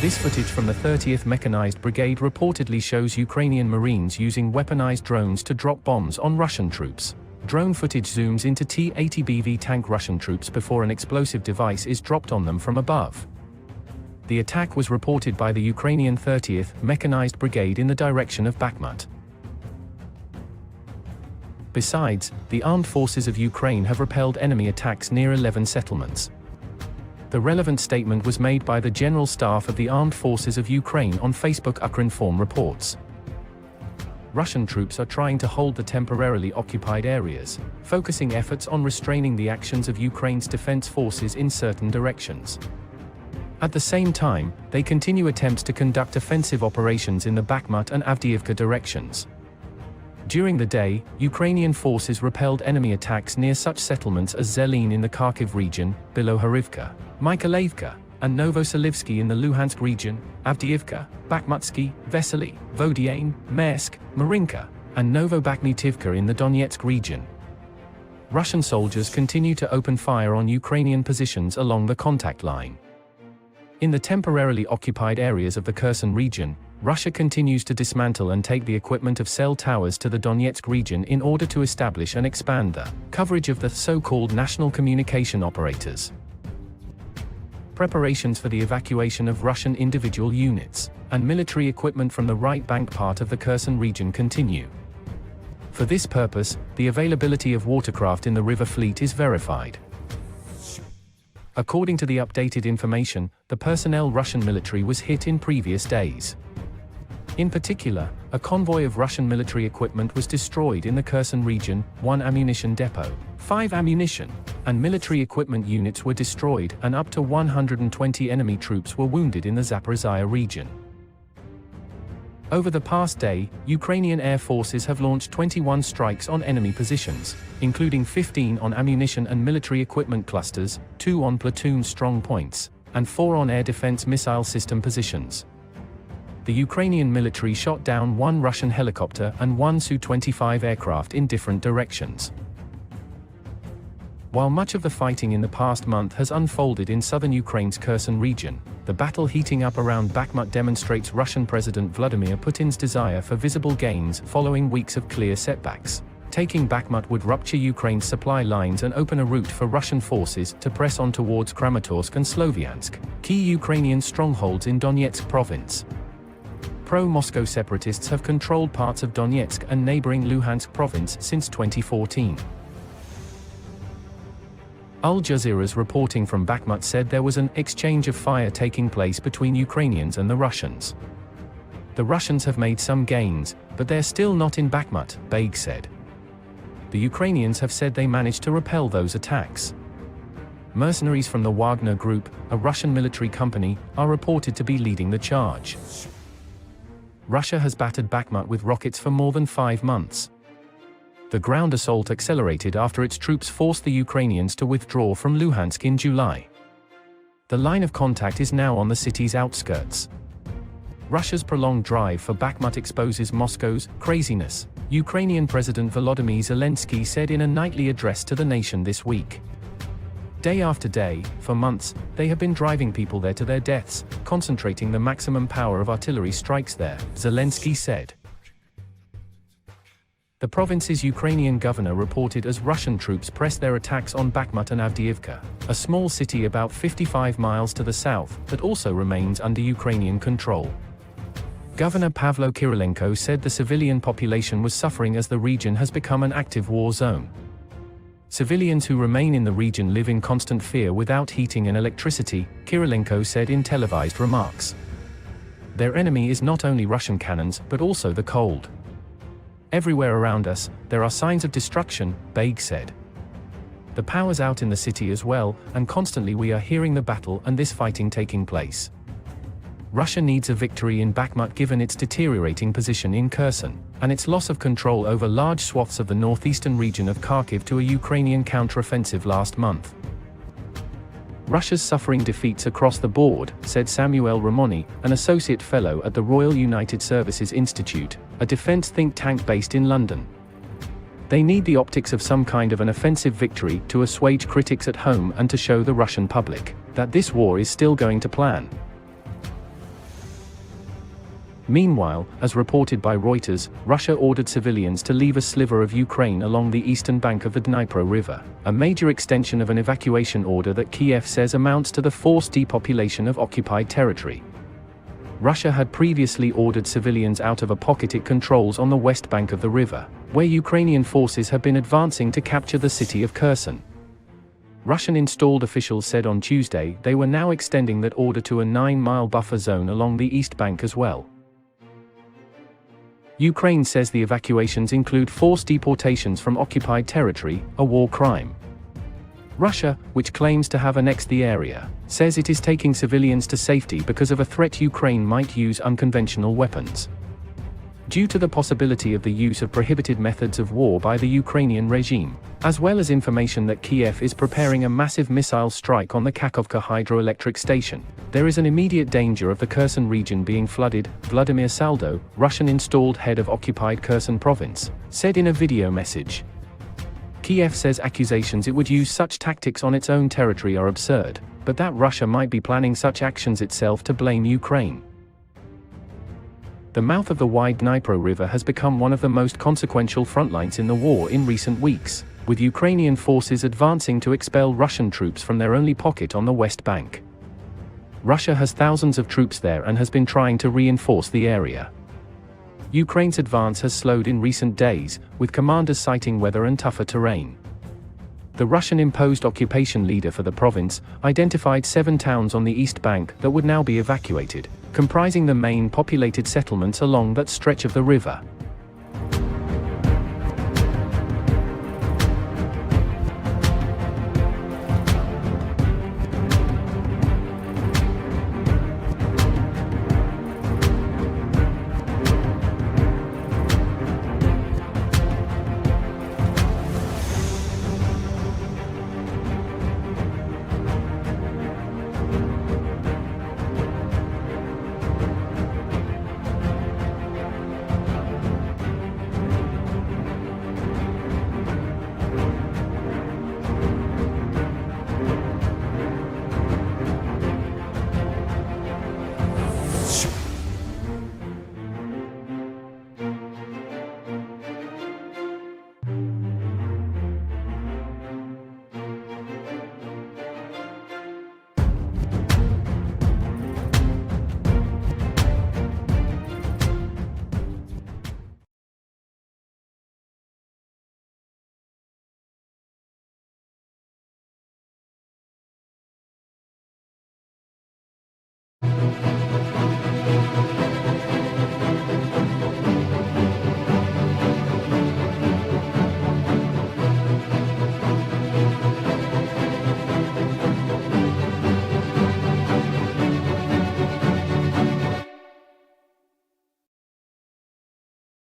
This footage from the 30th Mechanized Brigade reportedly shows Ukrainian Marines using weaponized drones to drop bombs on Russian troops. Drone footage zooms into T-80BV tank Russian troops before an explosive device is dropped on them from above. The attack was reported by the Ukrainian 30th Mechanized Brigade in the direction of Bakhmut. Besides, the armed forces of Ukraine have repelled enemy attacks near 11 settlements. The relevant statement was made by the General Staff of the Armed Forces of Ukraine on Facebook. Ukrinform reports. Russian troops are trying to hold the temporarily occupied areas, focusing efforts on restraining the actions of Ukraine's defense forces in certain directions. At the same time, they continue attempts to conduct offensive operations in the Bakhmut and Avdiivka directions. During the day, Ukrainian forces repelled enemy attacks near such settlements as Zelin in the Kharkiv region, Bilohorivka, Mykolaiivka, and Novoselivsky in the Luhansk region, Avdiivka, Bakhmutsky, Vesely, Vodiane, Maersk, Marinka, and Novobakhmutivka in the Donetsk region. Russian soldiers continue to open fire on Ukrainian positions along the contact line. In the temporarily occupied areas of the Kherson region, Russia continues to dismantle and take the equipment of cell towers to the Donetsk region in order to establish and expand the coverage of the so-called national communication operators. Preparations for the evacuation of Russian individual units and military equipment from the right bank part of the Kherson region continue. For this purpose, the availability of watercraft in the river fleet is verified. According to the updated information, the personnel Russian military was hit in previous days. In particular, a convoy of Russian military equipment was destroyed in the Kherson region, 1 ammunition depot, 5 ammunition and military equipment units were destroyed, and up to 120 enemy troops were wounded in the Zaporizhzhia region. Over the past day, Ukrainian air forces have launched 21 strikes on enemy positions, including 15 on ammunition and military equipment clusters, 2 on platoon strong points, and 4 on air defense missile system positions. The Ukrainian military shot down 1 Russian helicopter and 1 Su-25 aircraft in different directions. While much of the fighting in the past month has unfolded in southern Ukraine's Kherson region, the battle heating up around Bakhmut demonstrates Russian President Vladimir Putin's desire for visible gains following weeks of clear setbacks. Taking Bakhmut would rupture Ukraine's supply lines and open a route for Russian forces to press on towards Kramatorsk and Sloviansk, key Ukrainian strongholds in Donetsk province. Pro-Moscow separatists have controlled parts of Donetsk and neighboring Luhansk province since 2014. Al Jazeera's reporting from Bakhmut said there was an exchange of fire taking place between Ukrainians and the Russians. The Russians have made some gains, but they're still not in Bakhmut, Baig said. The Ukrainians have said they managed to repel those attacks. Mercenaries from the Wagner Group, a Russian military company, are reported to be leading the charge. Russia has battered Bakhmut with rockets for more than 5 months. The ground assault accelerated after its troops forced the Ukrainians to withdraw from Luhansk in July. The line of contact is now on the city's outskirts. Russia's prolonged drive for Bakhmut exposes Moscow's craziness, Ukrainian President Volodymyr Zelensky said in a nightly address to the nation this week. Day after day, for months, they have been driving people there to their deaths, concentrating the maximum power of artillery strikes there, Zelensky said. The province's Ukrainian governor reported as Russian troops pressed their attacks on Bakhmut and Avdiivka, a small city about 55 miles to the south that also remains under Ukrainian control. Governor Pavlo Kirilenko said the civilian population was suffering as the region has become an active war zone. Civilians who remain in the region live in constant fear without heating and electricity, Kirilenko said in televised remarks. Their enemy is not only Russian cannons but also the cold. Everywhere around us, there are signs of destruction, Baig said. The power's out in the city as well, and constantly we are hearing the battle and this fighting taking place. Russia needs a victory in Bakhmut given its deteriorating position in Kherson, and its loss of control over large swaths of the northeastern region of Kharkiv to a Ukrainian counteroffensive last month. Russia's suffering defeats across the board, said Samuel Ramoni, an associate fellow at the Royal United Services Institute, a defense think tank based in London. They need the optics of some kind of an offensive victory to assuage critics at home and to show the Russian public that this war is still going to plan. Meanwhile, as reported by Reuters, Russia ordered civilians to leave a sliver of Ukraine along the eastern bank of the Dnipro River, a major extension of an evacuation order that Kiev says amounts to the forced depopulation of occupied territory. Russia had previously ordered civilians out of a pocket it controls on the west bank of the river, where Ukrainian forces have been advancing to capture the city of Kherson. Russian-installed officials said on Tuesday they were now extending that order to a 9-mile buffer zone along the east bank as well. Ukraine says the evacuations include forced deportations from occupied territory, a war crime. Russia, which claims to have annexed the area, says it is taking civilians to safety because of a threat Ukraine might use unconventional weapons. Due to the possibility of the use of prohibited methods of war by the Ukrainian regime, as well as information that Kiev is preparing a massive missile strike on the Kakhovka hydroelectric station, there is an immediate danger of the Kherson region being flooded, Vladimir Saldo, Russian-installed head of occupied Kherson province, said in a video message. Kiev says accusations it would use such tactics on its own territory are absurd, but that Russia might be planning such actions itself to blame Ukraine. The mouth of the wide Dnipro River has become one of the most consequential frontlines in the war in recent weeks, with Ukrainian forces advancing to expel Russian troops from their only pocket on the west bank. Russia has thousands of troops there and has been trying to reinforce the area. Ukraine's advance has slowed in recent days, with commanders citing weather and tougher terrain. The Russian-imposed occupation leader for the province identified 7 towns on the east bank that would now be evacuated, comprising the main populated settlements along that stretch of the river.